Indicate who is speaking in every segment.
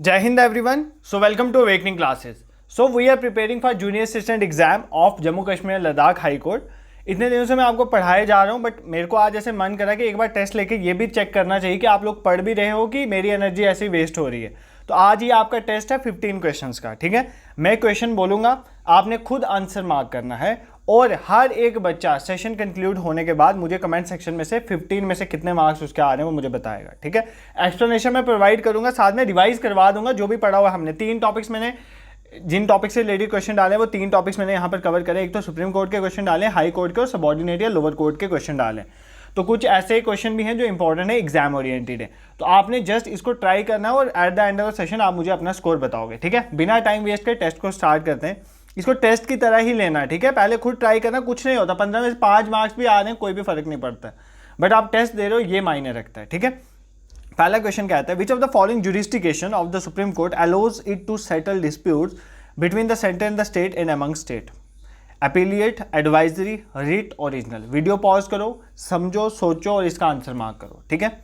Speaker 1: Jai Hind everyone. So welcome to Awakening classes. So we are preparing for junior assistant exam of Jammu Kashmir Ladakh High Court. इतने दिनों से मैं आपको पढ़ाए जा रहा हूँ बट मेरे को आज ऐसे मन करा कि एक बार टेस्ट लेके ये भी चेक करना चाहिए कि आप लोग पढ़ भी रहे हो कि मेरी एनर्जी ऐसी वेस्ट हो रही है। तो आज ये आपका टेस्ट है 15 क्वेश्चंस का, ठीक है। मैं क्वेश्चन बोलूँगा, आपने खुद आंसर मार्क करना है और हर एक बच्चा सेशन कंक्लूड होने के बाद मुझे कमेंट सेक्शन में से 15 में से कितने मार्क्स उसके आ रहे हैं वो मुझे बताएगा, ठीक है। एक्सप्लेनेशन मैं प्रोवाइड करूँगा, साथ में रिवाइज करवा दूंगा जो भी पढ़ा हुआ हमने। 3 टॉपिक्स मैंने जिन टॉपिक से रिलेटेड क्वेश्चन डाले वो 3 टॉपिक्स मैंने यहाँ पर कवर करे। एक तो सुप्रीम कोर्ट के क्वेश्चन डाले, हाई कोर्ट के और सबऑर्डिनेट या लोअर कोर्ट के क्वेश्चन डाले। तो कुछ ऐसे क्वेश्चन भी हैं जो इंपॉर्टेंट है, एग्जाम ओरिएंटेड है। तो आपने जस्ट इसको ट्राई करना है और at the end of the session आप मुझे अपना स्कोर बताओगे, ठीक है। बिना टाइम वेस्ट के टेस्ट को स्टार्ट करते हैं। इसको टेस्ट की तरह ही लेना है, ठीक है। पहले खुद ट्राई करना, कुछ नहीं होता। 15 में से 5 मार्क्स भी आ रहे हैं कोई भी फर्क नहीं पड़ता, बट आप टेस्ट दे रहे हो ये मायने रखता है, ठीक है। पहला क्वेश्चन कहता है, which of the following jurisdiction of the supreme court allows it to settle disputes between the centre and the state and among state? Appellate, advisory, writ, original. Video pause करो, समझो, सोचो और इसका आंसर मार्क करो, ठीक है।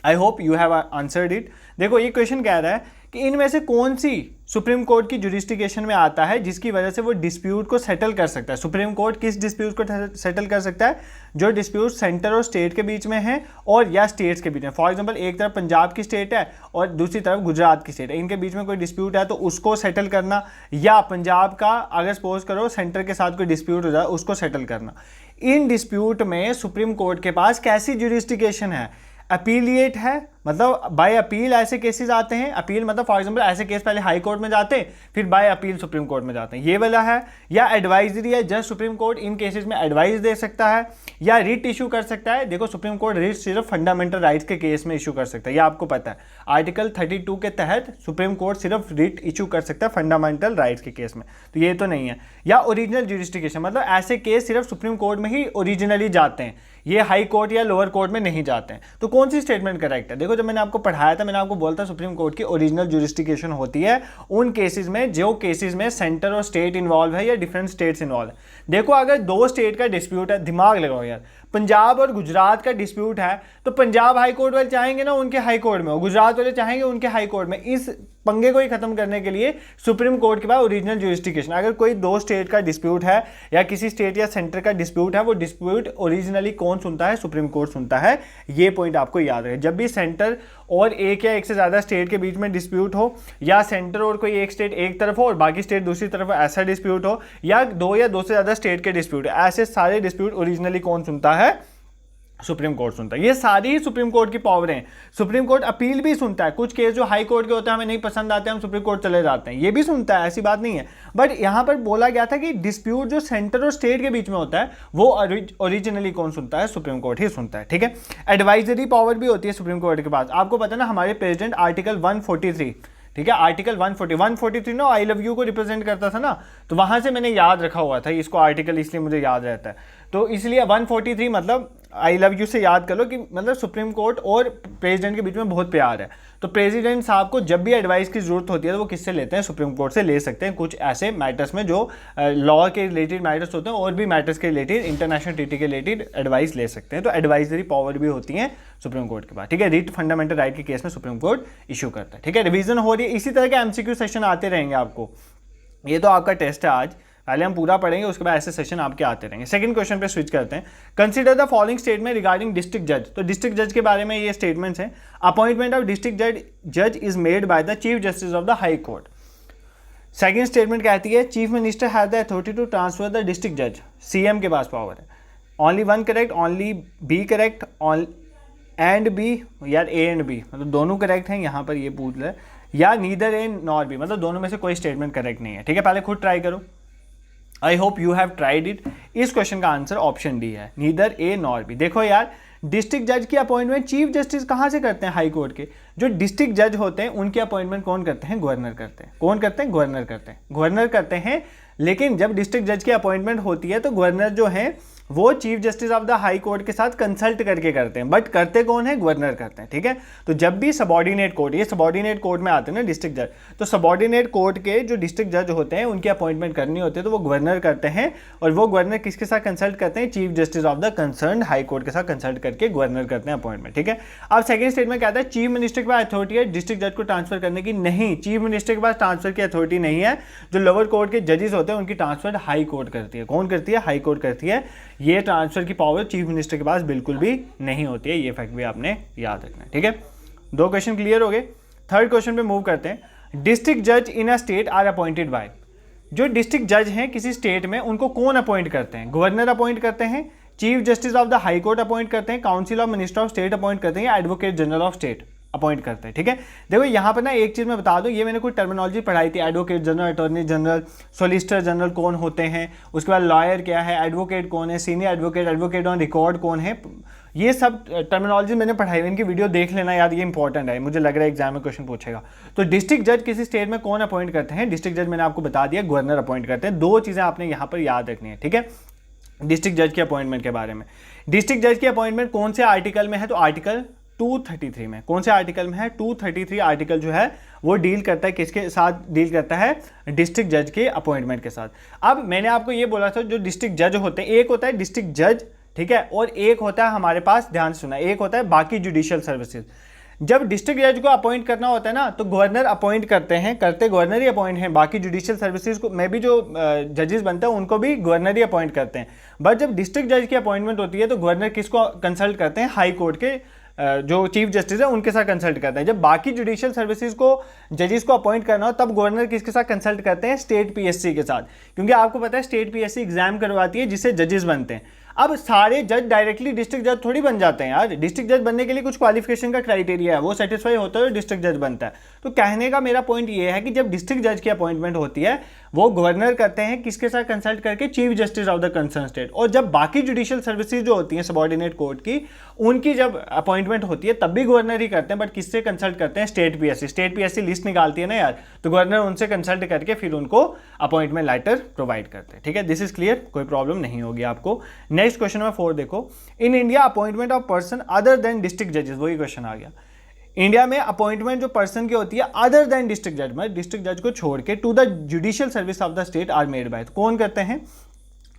Speaker 1: I hope you have answered it. देखो ये क्वेश्चन कह रहा है कि इनमें से कौन सी सुप्रीम कोर्ट की जुरिस्डिक्शन में आता है जिसकी वजह से वो डिस्प्यूट को सेटल कर सकता है। सुप्रीम कोर्ट किस डिस्प्यूट को सेटल कर सकता है? जो डिस्प्यूट सेंटर और स्टेट के बीच में है और या स्टेट्स के बीच में। फॉर एग्जांपल एक तरफ पंजाब की स्टेट है और दूसरी तरफ गुजरात की स्टेट है, इनके बीच में कोई डिस्प्यूट है तो उसको सेटल करना, या पंजाब का अगर सपोज करो सेंटर के साथ कोई डिस्प्यूट हो जाए उसको सेटल करना। इन डिस्प्यूट में सुप्रीम कोर्ट के पास कैसी जुरिस्डिक्शन है? अपीलिएट है, मतलब बाय अपील ऐसे केसेस आते हैं। अपील मतलब फॉर एग्जांपल ऐसे केस पहले हाई कोर्ट में जाते हैं फिर बाय अपील सुप्रीम कोर्ट में जाते हैं, ये वाला है। या एडवाइजरी है, जस्ट सुप्रीम कोर्ट इन केसेस में एडवाइस दे सकता है। या रिट इशू कर सकता है। देखो सुप्रीम कोर्ट रिट सिर्फ फंडामेंटल राइट्स के केस में इशू कर सकता है, ये आपको पता है। आर्टिकल 32 के तहत सुप्रीम कोर्ट सिर्फ रिट इशू कर सकता है फंडामेंटल राइट्स के केस में, तो ये तो नहीं है। या ओरिजिनल जुरिस्डिक्शन, मतलब ऐसे केस सिर्फ सुप्रीम कोर्ट में ही ओरिजिनली जाते हैं, ये हाई कोर्ट या लोअर कोर्ट में नहीं जाते हैं। तो कौन सी स्टेटमेंट करेक्ट है? देखो जब मैंने आपको पढ़ाया था मैंने आपको बोला था सुप्रीम कोर्ट की ओरिजिनल जुरिस्डिक्शन होती है उन केसेस में जो केसेस में सेंटर और स्टेट इन्वॉल्व है या डिफरेंट स्टेट्स इन्वॉल्व है। देखो अगर 2 स्टेट का डिस्प्यूट है, दिमाग लगाओ यार, पंजाब और गुजरात का डिस्प्यूट है तो पंजाब हाई कोर्ट वाले चाहेंगे ना उनके हाई कोर्ट में, और गुजरात वाले चाहेंगे उनके हाई कोर्ट में। इस पंगे को ही खत्म करने के लिए सुप्रीम कोर्ट के पास ओरिजिनल जुरिस्डिक्शन। अगर कोई 2 स्टेट का डिस्प्यूट है या किसी स्टेट या सेंटर का डिस्प्यूट है, वो डिस्प्यूट ओरिजिनली कौन सुनता है? सुप्रीम कोर्ट सुनता है। ये पॉइंट आपको याद रहे। जब भी सेंटर और एक या एक से ज्यादा स्टेट के बीच में डिस्प्यूट हो, या सेंटर और कोई एक स्टेट एक तरफ हो और बाकी स्टेट दूसरी तरफ, ऐसा डिस्प्यूट हो, या 2 से ज्यादा स्टेट के डिस्प्यूट, ऐसे सारे डिस्प्यूट ओरिजिनली कौन सुनता है? सुप्रीम कोर्ट सुनता है। ये सारी ही सुप्रीम कोर्ट की पावर हैं। सुप्रीम कोर्ट अपील भी सुनता है। कुछ केस जो हाई कोर्ट के होते हैं हमें नहीं पसंद आते, हम सुप्रीम कोर्ट चले जाते हैं, ये भी सुनता है, ऐसी बात नहीं है। बट यहां पर बोला गया था कि डिस्प्यूट जो सेंटर और स्टेट के बीच में होता है वो ओरिजिनली कौन सुनता है? सुप्रीम कोर्ट ही सुनता है, ठीक है। एडवाइजरी पावर भी होती है सुप्रीम कोर्ट के पास। आपको पता है ना हमारे प्रेसिडेंट आर्टिकल 143, ठीक है, आर्टिकल 143 ना आई लव यू को रिप्रेजेंट करता था ना, तो वहां से मैंने याद रखा हुआ था इसको आर्टिकल, इसलिए मुझे याद रहता है। तो इसलिए 143 मतलब आई लव यू से याद कर लो कि मतलब सुप्रीम कोर्ट और प्रेसिडेंट के बीच में बहुत प्यार है। तो प्रेसिडेंट साहब को जब भी एडवाइस की जरूरत होती है तो वो किससे लेते हैं? सुप्रीम कोर्ट से ले सकते हैं। कुछ ऐसे मैटर्स में जो लॉ के रिलेटेड मैटर्स होते हैं और भी मैटर्स के रिलेटेड, इंटरनेशनल ट्रीटी के रिलेटेड एडवाइस ले सकते हैं। तो एडवाइजरी पावर भी होती है सुप्रीम कोर्ट के पास, ठीक है। रिट फंडामेंटल राइट के केस में सुप्रीम कोर्ट इशू करता है, ठीक है। रिवीजन हो रही है, इसी तरह के एमसीक्यू सेशन आते रहेंगे आपको। ये तो आपका टेस्ट है आज, पहले हम पूरा पढ़ेंगे उसके बाद ऐसे सेशन आपके आते रहेंगे। सेकंड क्वेश्चन पे स्विच करते हैं। Consider the following statement regarding district जज। तो डिस्ट्रिक्ट जज के बारे में ये स्टेटमेंट्स हैं। अपॉइंटमेंट ऑफ डिस्ट्रिक्ट जज is made by the chief justice of the high court. Second statement कहती है chief minister has the authority to transfer the district जज। सीएम के पास पावर है। Only 1 correct, only B correct, and B, यार A and B मतलब दोनों correct हैं, यहाँ पर ये पूछ रहा है। या नीदर ए नॉर बी, मतलब दोनों में से कोई स्टेटमेंट करेक्ट नहीं है, ठीक है। पहले खुद ट्राई करो। I hope you have tried it. इस क्वेश्चन का आंसर ऑप्शन डी है, नीदर ए नॉर बी। देखो यार, डिस्ट्रिक्ट जज की अपॉइंटमेंट चीफ जस्टिस कहाँ से करते हैं? हाई कोर्ट के। जो डिस्ट्रिक्ट जज होते हैं उनकी अपॉइंटमेंट कौन करते हैं? गवर्नर करते हैं। कौन करते हैं? गवर्नर करते हैं। गवर्नर करते हैं। लेकिन जब डिस्ट्रिक्ट जज की अपॉइंटमेंट होती है तो गवर्नर जो है वो chief justice of the high court के साथ कंसल्ट करके करते हैं, बट करते कौन है, गवर्नर करते हैं, ठीक है। तो जब भी सबॉर्डिनेट कोर्ट, ये सबॉर्डिनेट कोर्ट में आते हैं ना डिस्ट्रिक्ट जज, तो सबॉर्डिनेट कोर्ट के जो डिस्ट्रिक्ट जज होते हैं उनकी अपॉइंटमेंट करनी होती है, तो वो गवर्नर करते हैं, और वो गवर्नर किसके साथ कंसल्ट करते हैं, chief justice of the concern high court के साथ कंसल्ट करके गवर्नर करते हैं अपॉइंटमेंट, ठीक है। अब सेकंड स्टेटमेंट कहता है चीफ मिनिस्टर के पास अथॉरिटी है डिस्ट्रिक्ट जज को ट्रांसफर करने की, नहीं, चीफ मिनिस्टर के पास ट्रांसफर की अथॉरिटी नहीं है। जो लोअर कोर्ट के जजेस होते हैं उनकी ट्रांसफर हाई कोर्ट करती है। कौन करती है, हाई कोर्ट करती है। ये ट्रांसफर की पावर चीफ मिनिस्टर के पास बिल्कुल भी नहीं होती है, ये फैक्ट भी आपने याद रखना है, ठीक है। 2 क्वेश्चन क्लियर हो गए। थर्ड क्वेश्चन पे मूव करते हैं। डिस्ट्रिक्ट जज in a state are appointed by, जो डिस्ट्रिक्ट जज हैं किसी स्टेट में उनको कौन अपॉइंट करते हैं, गवर्नर अपॉइंट करते हैं, chief justice of the high court appoint करते हैं, council of minister of state appoint करते हैं, या advocate general of state appoint करते हैं, ठीक है। देखो यहाँ पर ना एक चीज़ मैं बता दूँ, ये मैंने कोई टर्मिनोलॉजी पढ़ाई थी, advocate general, attorney general, solicitor general कौन होते हैं, उसके बाद लॉयर क्या है, एडवोकेट कौन है, senior advocate, advocate on record कौन है, ये सब टर्मिनोलॉजी मैंने पढ़ाई है, इनकी वीडियो देख लेना यार, ये इंपॉर्टेंट है, मुझे लग रहा है एग्जाम में क्वेश्चन पूछेगा। तो डिस्ट्रिक्ट जज किसी स्टेट में कौन अपॉइंट करते हैं, डिस्ट्रिक्ट जज मैंने आपको बता दिया, गवर्नर अपॉइंट करते हैं। 2 चीज़ें आपने यहाँ पर याद रखनी है, ठीक है, डिस्ट्रिक्ट जज के अपॉइंटमेंट के बारे में। डिस्ट्रिक्ट जज की अपॉइंटमेंट कौन से आर्टिकल में है, तो आर्टिकल 233 में। कौन से आर्टिकल में है, 233 आर्टिकल जो है वो डील करता है किसके साथ, डील करता है डिस्ट्रिक्ट जज के अपॉइंटमेंट के साथ। अब मैंने आपको ये बोला था जो डिस्ट्रिक्ट जज होते हैं, एक होता है डिस्ट्रिक्ट जज, ठीक है, और एक होता है हमारे पास, ध्यान से सुना, एक होता है बाकी जुडिशियल सर्विसेज। जब डिस्ट्रिक्ट जज को अपॉइंट करना होता है ना, तो गवर्नर अपॉइंट करते हैं, करते गवर्नर ही अपॉइंट हैं, बाकी जुडिशियल सर्विसेज को में भी जो जजेस बनते हैं उनको भी गवर्नर ही अपॉइंट करते हैं। बट जब डिस्ट्रिक्ट जज की अपॉइंटमेंट होती है तो गवर्नर किसको कंसल्ट करते हैं, हाई कोर्ट के जो चीफ जस्टिस है उनके साथ कंसल्ट करते हैं। जब बाकी जुडिशियल सर्विसेज को जजेस को अपॉइंट करना हो तब गवर्नर किसके साथ कंसल्ट करते हैं, स्टेट पीएससी के साथ, क्योंकि आपको पता है स्टेट पीएससी एग्जाम करवाती है जिससे जजेस बनते हैं। अब सारे जज डायरेक्टली डिस्ट्रिक्ट जज थोड़ी बन जाते हैं यार, डिस्ट्रिक्ट जज बनने के लिए कुछ क्वालिफिकेशन का क्राइटेरिया है, वो सेटिस्फाई होता है डिस्ट्रिक्ट जज बनता है। तो कहने का मेरा पॉइंट ये है कि जब डिस्ट्रिक्ट जज की अपॉइंटमेंट होती है वो गवर्नर करते हैं किसके साथ कंसल्ट करके, chief justice of the concern state. और जब बाकी जुडिशियल सर्विसेज जो होती हैं सबॉर्डिनेट कोर्ट की, उनकी जब अपॉइंटमेंट होती है तब भी गवर्नर ही करते हैं, बट किससे कंसल्ट करते हैं, state PSC. State PSC list निकालती है ना यार, तो गवर्नर उनसे कंसल्ट करके फिर उनको अपॉइंटमेंट लेटर प्रोवाइड करते हैं, ठीक है। दिस इज क्लियर, कोई प्रॉब्लम नहीं होगी आपको। नेक्स्ट क्वेश्चन नंबर 4 देखो, in India appointment of person other than district जजेस, वही क्वेश्चन आ गया। इंडिया में अपॉइंटमेंट जो पर्सन की होती है अदर देन डिस्ट्रिक्ट जज, मतलब डिस्ट्रिक्ट जज को छोड़ के, to the judicial service of the state are made by, कौन करते हैं,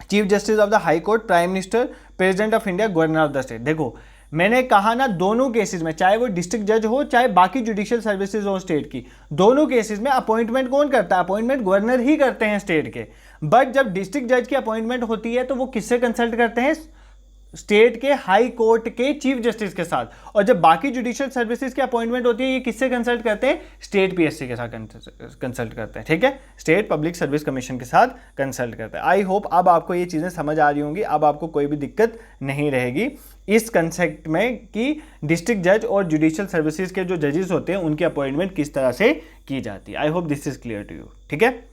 Speaker 1: chief justice of the high court, prime minister, president of India, governor of the state. देखो मैंने कहा ना, दोनों केसेस में, चाहे वो डिस्ट्रिक्ट जज हो चाहे बाकी जुडिशियल सर्विसेज हो स्टेट की, दोनों केसेस में अपॉइंटमेंट कौन करता है, अपॉइंटमेंट गवर्नर ही करते हैं स्टेट के। बट जब डिस्ट्रिक्ट जज की अपॉइंटमेंट होती है तो वो किससे कंसल्ट करते हैं, स्टेट के हाई कोर्ट के चीफ जस्टिस के साथ। और जब बाकी जुडिशियल सर्विसेज की अपॉइंटमेंट होती है ये किससे कंसल्ट करते हैं, स्टेट पीएससी के साथ कंसल्ट करते हैं, ठीक है, स्टेट पब्लिक सर्विस कमीशन के साथ कंसल्ट करते हैं। आई होप अब आपको ये चीज़ें समझ आ रही होंगी, अब आपको कोई भी दिक्कत नहीं रहेगी इस कंसेप्ट में कि डिस्ट्रिक्ट जज और जुडिशियल सर्विसेज के जो जजेस होते हैं उनकी अपॉइंटमेंट किस तरह से की जाती है। I hope this is clear to you, ठीक है।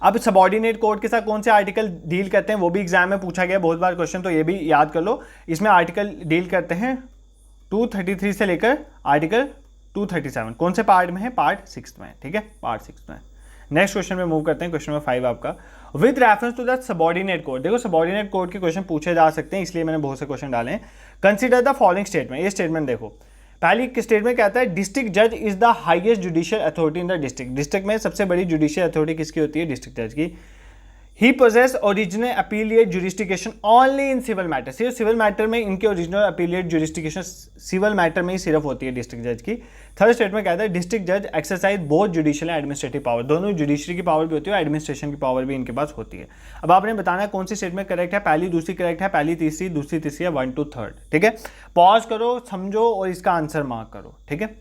Speaker 1: अब सबॉर्डिनेट कोर्ट के साथ कौन से आर्टिकल डील करते हैं, वो भी एग्जाम में पूछा गया बहुत बार क्वेश्चन, तो ये भी याद कर लो। इसमें आर्टिकल डील करते हैं 233 से लेकर आर्टिकल 237, कौन से पार्ट में है, पार्ट 6 में, ठीक है, पार्ट 6 में। नेक्स्ट क्वेश्चन में मूव करते हैं, क्वेश्चन नंबर 5 आपका, with reference to the subordinate court. देखो सबॉर्डिनेट कोर्ट के क्वेश्चन पूछे जा सकते हैं, इसलिए मैंने बहुत से क्वेश्चन डाले हैं। कंसिडर द फॉलोइंग स्टेटमेंट, ये स्टेटमेंट देखो, पहली स्टेटमेंट कहता है डिस्ट्रिक्ट जज is the highest judicial authority in the district. District में सबसे बड़ी जुडिशियल अथॉरिटी किसकी होती है, डिस्ट्रिक्ट जज की। He possesses original appellate jurisdiction only in civil matter, सिर्फ सिविल मैटर में इनके original appellate jurisdiction civil matter में ही सिर्फ होती है डिस्ट्रिक्ट जज की। थर्ड स्टेटमेंट कहता है डिस्ट्रिक्ट जज exercise both judicial and administrative power, दोनों जुडिशरी की पावर भी होती है और एडमिनिस्ट्रेशन की पावर भी इनके पास होती है। अब आपने बताना है कौन सी स्टेटमेंट करेक्ट है, पहली दूसरी करेक्ट है, पहली तीसरी दूसरी तीसरी है, 1 to 3, ठीक है। पॉज करो, समझो और इसका आंसर मार्क करो, ठीक है।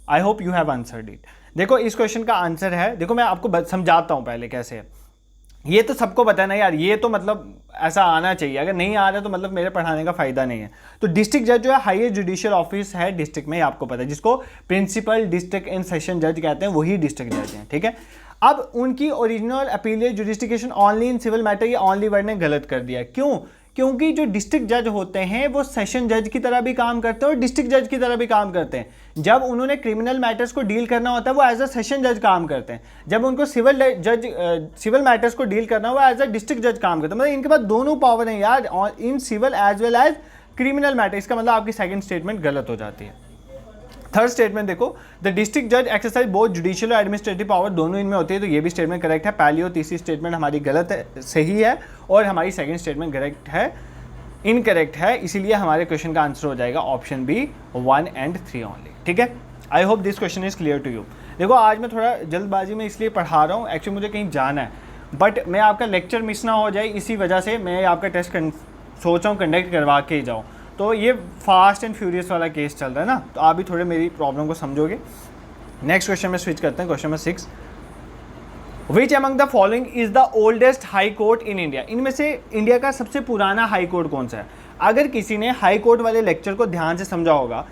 Speaker 1: I hope you have answered it. देखो इस क्वेश्चन का आंसर है, देखो मैं आपको समझाता हूँ पहले कैसे है। ये तो सबको पता है ना यार, ये तो मतलब ऐसा आना चाहिए, अगर नहीं आ रहा तो मतलब मेरे पढ़ाने का फायदा नहीं है। तो डिस्ट्रिक्ट जज जो है हाईएस्ट जुडिशियल ऑफिस है डिस्ट्रिक्ट में, आपको पता है, जिसको प्रिंसिपल डिस्ट्रिक्ट एंड सेशन जज कहते हैं, वही डिस्ट्रिक्ट जज हैं, ठीक है। अब उनकी original appellate jurisdiction only in civil matter, ये ओनली वर्ड ने गलत कर दिया, क्यों, क्योंकि जो डिस्ट्रिक्ट जज होते हैं वो सेशन जज की तरह भी काम करते हैं और डिस्ट्रिक्ट जज की तरह भी काम करते हैं। जब उन्होंने क्रिमिनल मैटर्स को डील करना होता है वो एज अ सेशन जज काम करते हैं, जब उनको सिविल मैटर्स को डील करना हो एज अ डिस्ट्रिक्ट जज काम करते हैं। मतलब इनके पास दोनों पावर हैं यार, in civil as well as criminal matter. इसका मतलब आपकी सेकंड स्टेटमेंट गलत हो जाती है। थर्ड स्टेटमेंट देखो, द डिस्ट्रिक्ट जज एक्सरसाइज बोथ जुडिशियल और एडमिनिस्ट्रेटिव पावर, दोनों इनमें होती है, तो ये भी स्टेटमेंट करेक्ट है। पहली और तीसरी स्टेटमेंट हमारी गलत है, सही है, और हमारी सेकंड स्टेटमेंट करेक्ट है, इनकरेक्ट है। इसीलिए हमारे क्वेश्चन का आंसर हो जाएगा ऑप्शन बी 1 and 3 ओनली। ठीक है, I hope this question is clear to you. देखो आज मैं थोड़ा जल्दबाजी में इसलिए पढ़ा रहा हूँ, एक्चुअली मुझे कहीं जाना है, बट मैं आपका लेक्चर मिस ना हो जाए इसी वजह से मैं आपका टेस्ट सोच रहा हूँ कंडक्ट करवा के ही जाऊँ। तो ये फास्ट एंड फ्यूरियस वाला केस चल रहा है ना, तो आप भी थोड़े मेरी प्रॉब्लम को समझोगे। नेक्स्ट क्वेश्चन में स्विच करते हैं, question number 6। Which among the following is the oldest high court in India? इनमें से इंडिया का सबसे पुराना हाई कोर्ट कौन सा है? अगर किसी ने हाई कोर्ट वाले लेक्चर को ध्यान से समझा होगा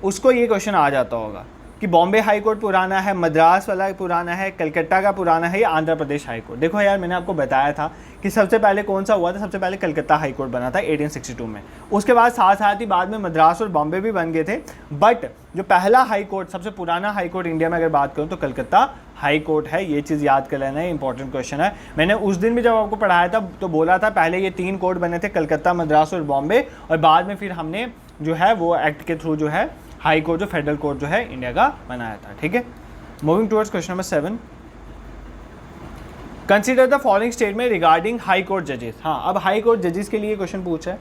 Speaker 1: उसको ये क्वेश्चन आ जाता होगा कि बॉम्बे हाई कोर्ट पुराना है, मद्रास वाला पुराना है, कलकत्ता का पुराना है या आंध्र प्रदेश हाई कोर्ट। देखो यार, मैंने आपको बताया था कि सबसे पहले कौन सा हुआ था, सबसे पहले कलकत्ता हाई कोर्ट बना था 1862 में। उसके बाद साथ साथ ही बाद में मद्रास और बॉम्बे भी बन गए थे, बट जो पहला हाई कोर्ट, सबसे पुराना हाई कोर्ट इंडिया में अगर बात करूँ तो कलकत्ता हाई कोर्ट है। ये चीज़ याद कर लेना है, इंपॉर्टेंट क्वेश्चन है। मैंने उस दिन भी जब आपको पढ़ाया था तो बोला था पहले ये 3 कोर्ट बने थे, कलकत्ता, मद्रास और बॉम्बे, और बाद में फिर हमने जो है वो एक्ट के थ्रू जो है हाई कोर्ट, जो फेडरल कोर्ट जो है इंडिया का बनाया था। ठीक है, moving towards question number 7। Consider the following statement regarding high court जजेस। हाँ, अब हाई कोर्ट जजेस के लिए क्वेश्चन पूछा है।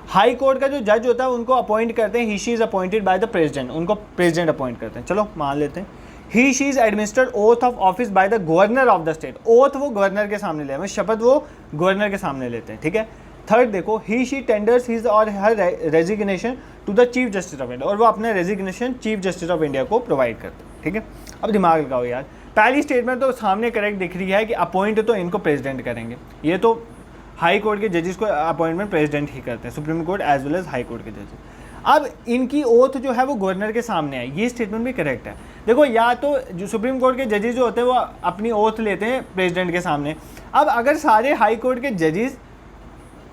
Speaker 1: हाई कोर्ट का जो जज होता है उनको अपॉइंट करते हैं, he she is appointed by the president, उनको प्रेसिडेंट अपॉइंट करते हैं। चलो मान लेते हैं। He she is administered oath of office by the governor of the state, oath वो गवर्नर के सामने ले, शपथ वो गवर्नर के सामने लेते हैं। ठीक है। थर्ड देखो, ही शी टेंडर्स हिज और her resignation to the chief justice of India, और वो अपना resignation chief justice of India को प्रोवाइड करते हैं। ठीक है, अब दिमाग लगाओ यार, पहली स्टेटमेंट तो सामने करेक्ट दिख रही है कि अपॉइंट तो इनको प्रेसिडेंट करेंगे, ये तो हाई कोर्ट के जजेस को अपॉइंटमेंट प्रेसिडेंट ही करते हैं, supreme court as well as high court के जजेस। अब इनकी ओथ जो है वो गवर्नर के सामने है, ये स्टेटमेंट भी करेक्ट है। देखो, या तो जो सुप्रीम कोर्ट के जजेस जो होते हैं वो अपनी ओथ लेते हैं प्रेसिडेंट के सामने। अब अगर सारे हाई कोर्ट के जजेस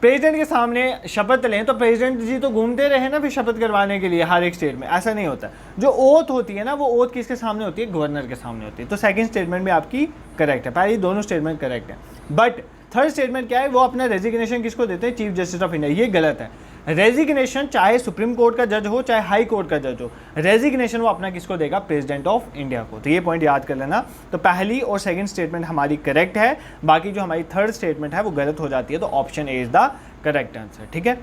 Speaker 1: प्रेसिडेंट के सामने शपथ लें तो प्रेसिडेंट जी तो घूमते रहे ना फिर शपथ करवाने के लिए हर एक स्टेट में, ऐसा नहीं होता। जो ओथ होती है ना वो ओथ किसके सामने होती है? गवर्नर के सामने होती है। तो सेकंड स्टेटमेंट भी आपकी करेक्ट है, पहली दोनों स्टेटमेंट करेक्ट है। बट थर्ड स्टेटमेंट क्या है? वो अपना रेजिग्नेशन किसको देते हैं? Chief justice of India. ये गलत है। रेजिग्नेशन चाहे सुप्रीम कोर्ट का जज हो चाहे हाई कोर्ट का जज हो, रेजिग्नेशन वो अपना किसको देगा? प्रेसिडेंट ऑफ इंडिया को। तो ये पॉइंट याद कर लेना। तो पहली और सेकंड स्टेटमेंट हमारी करेक्ट है, बाकी जो हमारी थर्ड स्टेटमेंट है वो गलत हो जाती है। तो option A is the correct answer. ठीक है,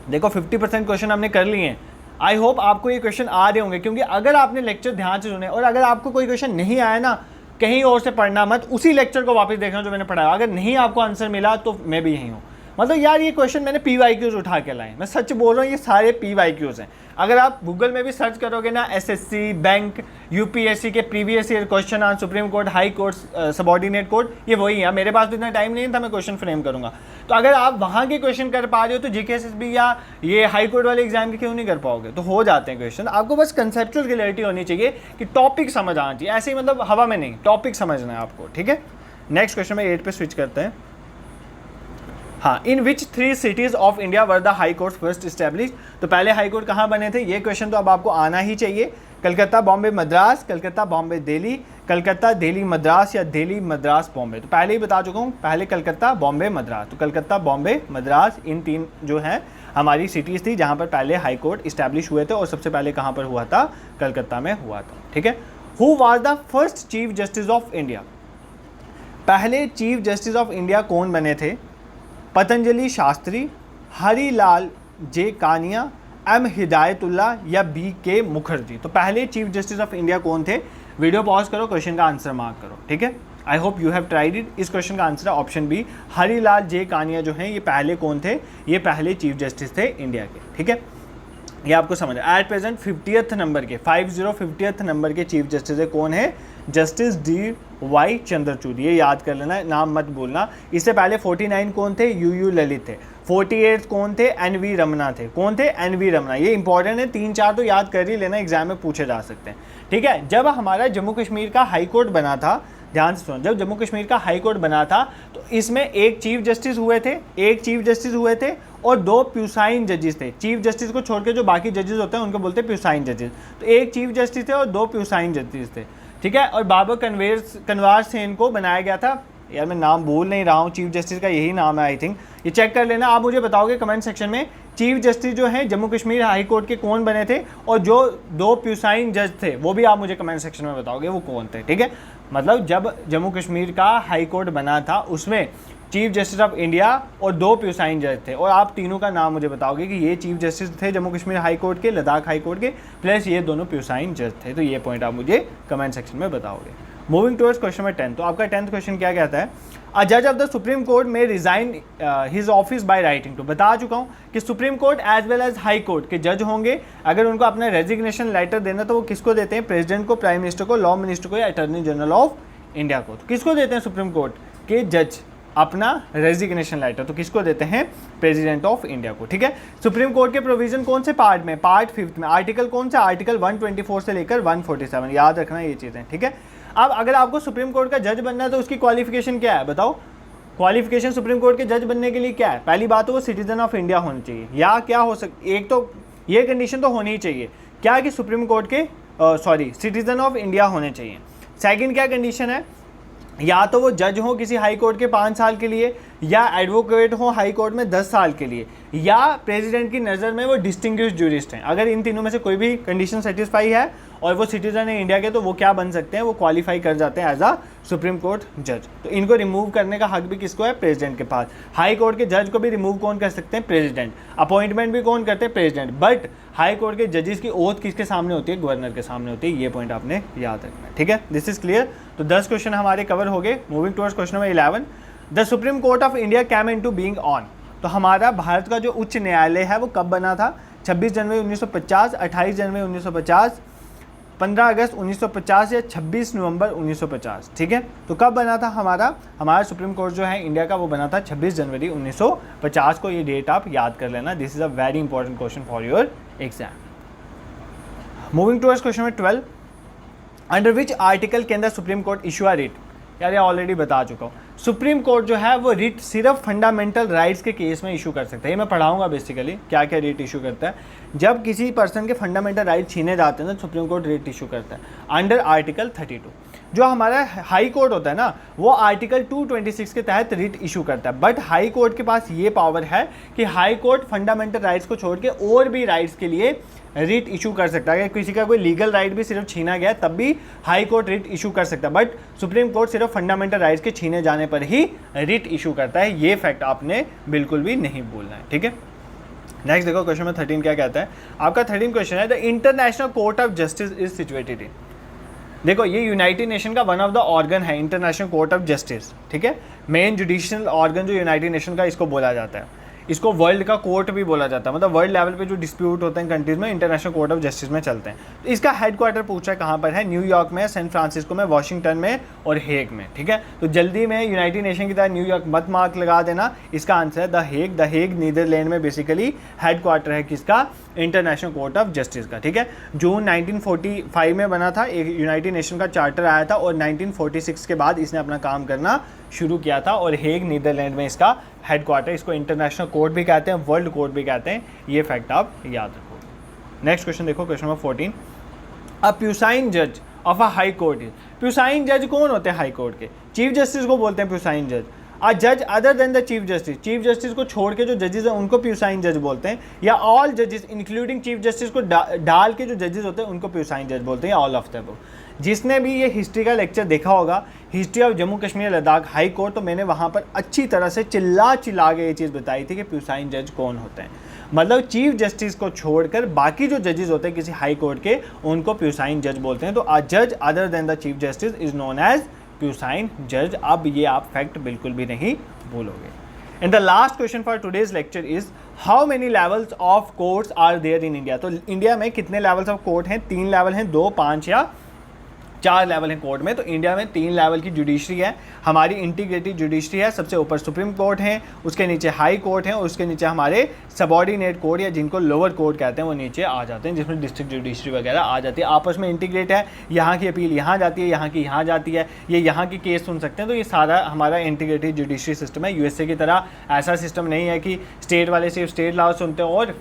Speaker 1: देखो 50% क्वेश्चन हमने कर लिए हैं। आई होप आपको ये क्वेश्चन आ रहे होंगे, क्योंकि अगर आपने लेक्चर ध्यान से सुने और अगर आपको कोई क्वेश्चन नहीं आया ना, कहीं और से पढ़ना मत, उसी लेक्चर को वापस देखना जो मैंने पढ़ाया। अगर नहीं आपको आंसर मिला तो मैं भी यहीं हूँ। मतलब यार ये क्वेश्चन मैंने PYQs उठा के लाए, मैं सच बोल रहा हूँ, ये सारे PYQs हैं। अगर आप गूगल में भी सर्च करोगे ना SSC, बैंक, UPSC के previous year question on supreme court, high court, subordinate court, ये वही है। मेरे पास तो इतना टाइम नहीं था मैं क्वेश्चन फ्रेम करूँगा। तो अगर आप वहाँ के क्वेश्चन कर पा रहे हो तो GKSSB या ये हाई कोर्ट वाले एग्जाम के क्यों नहीं कर पाओगे? तो हो जाते हैं क्वेश्चन। आपको बस कंसेप्चुअल क्लियरिटी होनी चाहिए कि टॉपिक समझ आना चाहिए, ऐसे ही मतलब हवा में नहीं, टॉपिक समझना है आपको। ठीक है, नेक्स्ट क्वेश्चन में 8 पे स्विच करते हैं। हाँ, इन विच 3 cities of India were the high court first establish? तो पहले हाई कोर्ट कहाँ बने थे? ये क्वेश्चन तो अब आपको आना ही चाहिए। कलकत्ता, बॉम्बे, मद्रास, कलकत्ता, बॉम्बे, दिल्ली, कलकत्ता, दिल्ली, मद्रास या दिल्ली, मद्रास, बॉम्बे। तो पहले ही बता चुका हूँ, पहले कलकत्ता, बॉम्बे, मद्रास। तो कलकत्ता, बॉम्बे, मद्रास, इन 3 जो हैं हमारी सिटीज़ थी जहाँ पर पहले हाई कोर्ट इस्टेब्लिश हुए थे, और सबसे पहले कहाँ पर हुआ था? कलकत्ता में हुआ था। ठीक है, who was the first chief justice of India? पहले चीफ जस्टिस ऑफ इंडिया कौन बने थे? पतंजलि शास्त्री, हरिलाल जे कानिया, एम हिदायतुल्ला या BK मुखर्जी? तो पहले चीफ जस्टिस ऑफ इंडिया कौन थे? वीडियो पॉज करो, क्वेश्चन का आंसर मार्क करो। ठीक है, I hope you have tried it. इस क्वेश्चन का आंसर है ऑप्शन बी, हरिलाल जे कानिया जो हैं ये पहले कौन थे? ये पहले चीफ जस्टिस थे इंडिया के। ठीक है, ये आपको समझ। एट प्रेजेंट 50th नंबर के 50th नंबर के चीफ जस्टिस है कौन है? Justice DY Chandrachud. ये याद कर लेना, नाम मत भूलना। इससे पहले 49 कौन थे? UU ललित थे। 48 कौन थे? NV रमना थे। कौन थे? NV रमना। ये इंपॉर्टेंट है, 3-4 तो याद कर ही लेना, एग्जाम में पूछे जा सकते हैं। ठीक है, जब हमारा जम्मू कश्मीर का हाई कोर्ट बना था ध्यान से सुनो, जब जम्मू कश्मीर का हाई कोर्ट बना था तो इसमें एक चीफ जस्टिस हुए थे और 2 प्यूसाइन जजेस थे। चीफ जस्टिस को छोड़ के जो बाकी जजेस होते हैं उनको बोलते हैं प्यूसाइन जजेस। तो एक चीफ जस्टिस थे और 2 प्यूसाइन जजेस थे, ठीक है। और बाबर कनवार सेन को बनाया गया था, यार मैं नाम भूल नहीं रहा हूँ, चीफ जस्टिस का यही नाम है आई थिंक, ये चेक कर लेना। आप मुझे बताओगे कमेंट सेक्शन में चीफ जस्टिस जो है जम्मू कश्मीर हाई कोर्ट के कौन बने थे, और जो 2 प्यूसाइन जज थे वो भी आप मुझे कमेंट सेक्शन में बताओगे वो कौन थे, ठीक है। मतलब जब जम्मू कश्मीर का हाई कोर्ट बना था उसमें चीफ जस्टिस ऑफ इंडिया और 2 प्यूसाइन जज थे, और आप तीनों का नाम मुझे बताओगे कि ये चीफ जस्टिस थे जम्मू कश्मीर हाई कोर्ट के, लद्दाख हाई कोर्ट के, प्लस ये दोनों प्यूसाइन जज थे। तो ये पॉइंट आप मुझे कमेंट सेक्शन में बताओगे। मूविंग टुवर्ड्स क्वेश्चन नंबर 10, तो आपका 10th क्वेश्चन क्या कहता है, अ जज ऑफ द सुप्रीम कोर्ट में resign his office by writing. तो बता चुका हूँ कि supreme court as well as high court के जज होंगे, अगर उनको अपना रेजिग्नेशन लेटर देना तो वो किसको देते हैं, प्रेसिडेंट को, प्राइम मिनिस्टर को, लॉ मिनिस्टर को, या अटॉर्नी जनरल ऑफ इंडिया को। तो किसको देते हैं सुप्रीम कोर्ट के जज अपना रेजिग्नेशन लेटर, तो किसको देते हैं, प्रेसिडेंट ऑफ इंडिया को, ठीक है। सुप्रीम कोर्ट के प्रोविजन कौन से पार्ट में, पार्ट 5 में, आर्टिकल कौन सा, आर्टिकल 124 से लेकर 147, याद रखना ये चीज़ें, ठीक है। अब अगर आपको सुप्रीम कोर्ट का जज बनना है तो उसकी क्वालिफिकेशन क्या है, बताओ। क्वालिफिकेशन सुप्रीम कोर्ट के जज बनने के लिए क्या है, पहली बात तो वो सिटीजन ऑफ इंडिया होना चाहिए, या क्या हो एक तो ये कंडीशन तो होनी ही चाहिए क्या कि सुप्रीम कोर्ट के सिटीजन ऑफ इंडिया होने चाहिए। सेकंड क्या कंडीशन है, या तो वो जज हो किसी हाई कोर्ट के 5 साल के लिए, या एडवोकेट हो हाई कोर्ट में 10 साल के लिए, या प्रेसिडेंट की नज़र में वो डिस्टिंग्विश्ड जूरिस्ट हैं। अगर इन तीनों में से कोई भी कंडीशन सेटिस्फाई है और वो सिटीजन है इंडिया के, तो वो क्या बन सकते हैं, वो क्वालिफाई कर जाते हैं एज अ सुप्रीम कोर्ट जज। तो इनको रिमूव करने का हक भी किसको है, प्रेसिडेंट के पास। हाई कोर्ट के जज को भी रिमूव कौन कर सकते हैं, प्रेसिडेंट। अपॉइंटमेंट भी कौन करते हैं, प्रेसिडेंट। बट हाई कोर्ट के जजेस की ओथ किसके सामने होती है, गवर्नर के सामने होती है। ये पॉइंट आपने याद रखना है, ठीक है। This is clear. तो 10 क्वेश्चन हमारे कवर हो गए। Moving towards question number 11, the supreme court of India came into being on. तो हमारा भारत का जो उच्च न्यायालय है वो कब बना था, 26 जनवरी 1950, 28 जनवरी 1950, 15 अगस्त 1950 या 26 नवंबर 1950, ठीक है। तो कब बना था हमारा सुप्रीम कोर्ट जो है इंडिया का, वो बना था 26 जनवरी 1950 को। ये डेट आप याद कर लेना, this is a very important question for your exam. Moving towards question number 12, under which article can the supreme court issue a writ. यार ये ऑलरेडी बता चुका हूँ, सुप्रीम कोर्ट जो है वो रिट सिर्फ फंडामेंटल राइट्स के केस में इशू कर सकता है। ये मैं पढ़ाऊंगा बेसिकली क्या क्या रिट इशू करता है। जब किसी पर्सन के फंडामेंटल राइट छीने जाते हैं तो सुप्रीम कोर्ट रिट इशू करता है अंडर आर्टिकल 32। जो हमारा हाई कोर्ट होता है ना, वो आर्टिकल 226 के तहत रिट इशू करता है। बट हाई कोर्ट के पास ये पावर है कि हाई कोर्ट फंडामेंटल राइट्स को छोड़ के और भी राइट्स के लिए रिट इशू कर सकता है। अगर किसी का कोई लीगल राइट भी सिर्फ छीना गया तब भी हाई कोर्ट रिट इशू कर सकता है। बट सुप्रीम कोर्ट सिर्फ फंडामेंटल राइट्स के छीने जाने पर ही रिट इशू करता है। ये फैक्ट आपने बिल्कुल भी नहीं भूलना है, ठीक है। नेक्स्ट देखो क्वेश्चन नंबर 13 क्या कहता है। आपका 13 क्वेश्चन है, the international court of justice is situated in. देखो ये यूनाइटेड नेशन का वन ऑफ द ऑर्गन है, इंटरनेशनल कोर्ट ऑफ जस्टिस, ठीक है। मेन जुडिशियल ऑर्गन जो यूनाइटेड नेशन का, इसको बोला जाता है। इसको वर्ल्ड का कोर्ट भी बोला जाता है, मतलब वर्ल्ड लेवल पे जो डिस्प्यूट होते हैं कंट्रीज में इंटरनेशनल कोर्ट ऑफ जस्टिस में चलते हैं। तो इसका हेडक्वार्टर पूछा है कहाँ पर है, न्यूयॉर्क में, सैन फ्रांसिस्को में, वाशिंगटन में और हेग में, ठीक है। तो जल्दी में यूनाइटेड नेशन की तरह न्यूयॉर्क मत मार्क लगा देना, इसका आंसर है the Hague. The Hague Netherland में बेसिकली हेडक्वार्टर है किसका, इंटरनेशनल कोर्ट ऑफ जस्टिस का, ठीक है। जून 1945 में बना था, एक यूनाइटेड नेशन का चार्टर आया था और 1946 के बाद इसने अपना काम करना शुरू किया था और हेग नीदरलैंड में इसका हेडक्वार्टर। इसको इंटरनेशनल कोर्ट भी कहते हैं, वर्ल्ड कोर्ट भी कहते हैं। ये फैक्ट आप याद रखो। नेक्स्ट क्वेश्चन देखो, क्वेश्चन नंबर 14, अ प्यूसाइन जज of a high court is. Puisne जज कौन होते हैं हाई कोर्ट के, चीफ जस्टिस को बोलते हैं प्यूसाइन जज। अ जज other than the chief justice, chief justice को छोड़ के जो जजेस हैं उनको प्यूसाइन जज बोलते हैं, या ऑल जजेस इंक्लूडिंग चीफ जस्टिस को डाल के जो जजेस होते हैं उनको प्यूसाइन जज बोलते हैं, ऑल ऑफ द अबव। जिसने भी ये हिस्ट्री का लेक्चर देखा होगा, history of Jammu Kashmir Ladakh high court, तो मैंने वहाँ पर अच्छी तरह से चिल्ला के ये चीज़ बताई थी कि प्यूसाइन जज कौन होते हैं। मतलब चीफ जस्टिस को छोड़कर बाकी जो जजेस होते हैं किसी हाई कोर्ट के, उनको प्यूसाइन जज बोलते हैं। तो अ जज other than the chief justice is known as प्यूसाइन जज। अब ये आप फैक्ट बिल्कुल भी नहीं भूलोगे। And the last question for today's lecture is how many levels of courts are there in India. तो इंडिया में कितने लेवल्स ऑफ कोर्ट हैं, 3 लेवल हैं, 2, 5 या 4 लेवल हैं कोर्ट में। तो इंडिया में 3 लेवल की जुडिशरी है, हमारी इंटीग्रेटेड जुडिशरी है। सबसे ऊपर सुप्रीम कोर्ट है, उसके नीचे हाई कोर्ट है और उसके नीचे हमारे सबॉर्डिनेट कोर्ट या जिनको लोअर कोर्ट कहते हैं वो नीचे आ जाते हैं, जिसमें डिस्ट्रिक्ट जुडिशरी वगैरह आ जाती है। आपस में इंटीग्रेट है, यहाँ की अपील यहाँ जाती है, यहाँ की यहाँ जाती है, ये यहाँ की केस सुन सकते हैं। तो ये सारा हमारा इंटीग्रेटेड जुडिशरी सिस्टम है। यूएसए की तरह ऐसा सिस्टम नहीं है कि स्टेट वाले सिर्फ स्टेट लॉ सुनते हैं और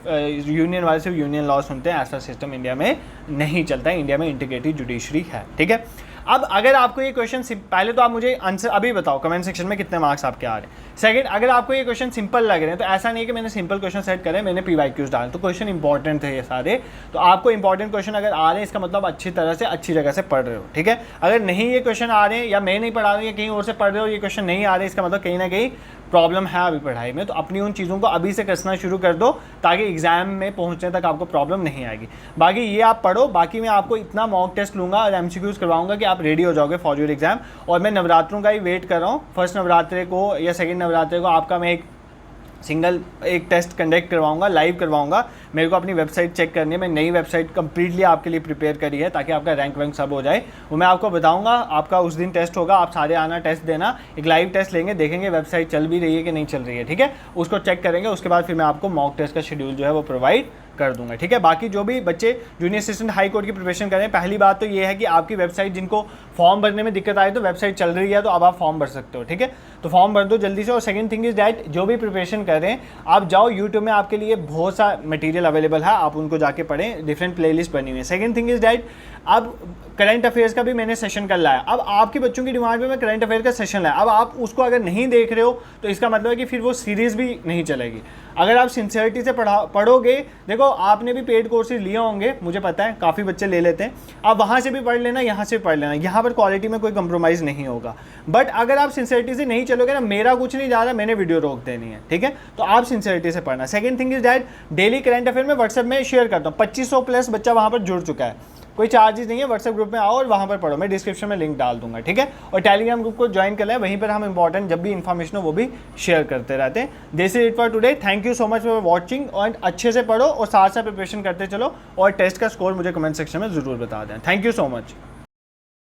Speaker 1: यूनियन वाले सिर्फ यूनियन लॉ सुनते हैं। ऐसा सिस्टम इंडिया में नहीं चलता है। इंडिया में इंटीग्रेटेड जुडिशरी है, ठीक है। अब अगर आपको ये क्वेश्चन, पहले तो आप मुझे आंसर अभी बताओ कमेंट सेक्शन में कितने मार्क्स आपके आ रहे हैं। सेकंड, अगर आपको ये क्वेश्चन सिंपल लग रहे हैं तो ऐसा नहीं है कि मैंने सिंपल क्वेश्चन सेट करे, मैंने PYQs डाले, तो क्वेश्चन इंपॉर्टेंट थे ये सारे। तो आपको इंपॉर्टेंट क्वेश्चन अगर आ रहे हैं इसका मतलब अच्छी तरह से अच्छी जगह से पढ़ रहे हो, ठीक है। अगर नहीं ये क्वेश्चन आ रहे हैं या मैं नहीं पढ़ा रहा हूँ या कहीं और से पढ़ रहे हो, ये क्वेश्चन नहीं आ रहे, इसका मतलब कहीं ना कहीं प्रॉब्लम है अभी पढ़ाई में। तो अपनी उन चीज़ों को अभी से कसना शुरू कर दो ताकि एग्जाम में पहुंचने तक आपको प्रॉब्लम नहीं आएगी। बाकी ये आप पढ़ो, बाकी मैं आपको इतना मॉक टेस्ट लूँगा और MCQs करवाऊंगा कि आप रेडी हो जाओगे फॉर योर एग्जाम। और मैं नवरात्रों का ही वेट कर रहा हूँ। फर्स्ट नवरात्रे को या सेकेंड नवरात्रे को आपका मैं एक टेस्ट कंडक्ट करवाऊंगा, लाइव करवाऊंगा। मेरे को अपनी वेबसाइट चेक करनी है, मैं नई वेबसाइट कंप्लीटली आपके लिए प्रिपेयर करी है ताकि आपका रैंक वैंक सब हो जाए। वो मैं आपको बताऊंगा। आपका उस दिन टेस्ट होगा, आप सारे आना, टेस्ट देना, एक लाइव टेस्ट लेंगे, देखेंगे वेबसाइट चल भी रही है कि नहीं चल रही है, ठीक है। उसको चेक करेंगे, उसके बाद फिर मैं आपको मॉक टेस्ट का शेड्यूल जो है वो प्रोवाइड कर दूंगा, ठीक है। बाकी जो भी बच्चे जूनियर असिस्टेंट हाई कोर्ट की प्रिपरेशन करें, पहली बात तो ये है कि आपकी वेबसाइट, जिनको फॉर्म भरने में दिक्कत आए तो वेबसाइट चल रही है तो अब आप फॉर्म भर सकते हो, ठीक है। तो फॉर्म भर दो जल्दी से। और सेकंड थिंग इज दैट जो भी प्रिपरेशन कर रहे हैं आप जाओ, यूट्यूब में आपके लिए बहुत सा मटेरियल अवेलेबल है, आप उनको जाके पढ़ें, डिफरेंट प्लेलिस्ट बनी हुई है। सेकंड थिंग इज दैट अब करंट अफेयर्स का भी मैंने सेशन कर लाया। अब आपके बच्चों की डिमांड पे मैं करंट अफेयर का सेशन लाया। अब आप उसको अगर नहीं देख रहे हो तो इसका मतलब है कि फिर वो सीरीज़ भी नहीं चलेगी। अगर आप सिंसियरिटी से पढ़ोगे, देखो आपने भी पेड कोर्सेज लिए होंगे, मुझे पता है काफ़ी बच्चे ले लेते हैं। आप वहाँ से भी पढ़ लेना, यहाँ से भी पढ़ लेना, यहाँ पर क्वालिटी में कोई कंप्रोमाइज़ नहीं होगा। बट अगर आप सिंसियरिटी से नहीं चलोगे ना, मेरा कुछ नहीं जा रहा, मैंने वीडियो रोक देनी है, ठीक है। तो आप सिंसियरिटी से पढ़ना। Second thing is that daily current affair में व्हाट्सएप में शेयर करता हूँ। 2500 प्लस बच्चा वहाँ पर जुड़ चुका है, कोई चार्जेस नहीं है। व्हाट्सएप ग्रुप में आओ और वहाँ पर पढ़ो, मैं डिस्क्रिप्शन में लिंक डाल दूंगा, ठीक है। और टेलीग्राम ग्रुप को ज्वाइन कर लें, वहीं पर हम इंपॉर्टेंट जब भी इन्फॉर्मेशन हो वो भी शेयर करते रहते हैं। This is it for today. Thank you so much for watching. और अच्छे से पढ़ो और साथ साथ प्रिपरेशन करते चलो और टेस्ट का स्कोर मुझे कमेंट सेक्शन में ज़रूर बता दें। Thank you so much.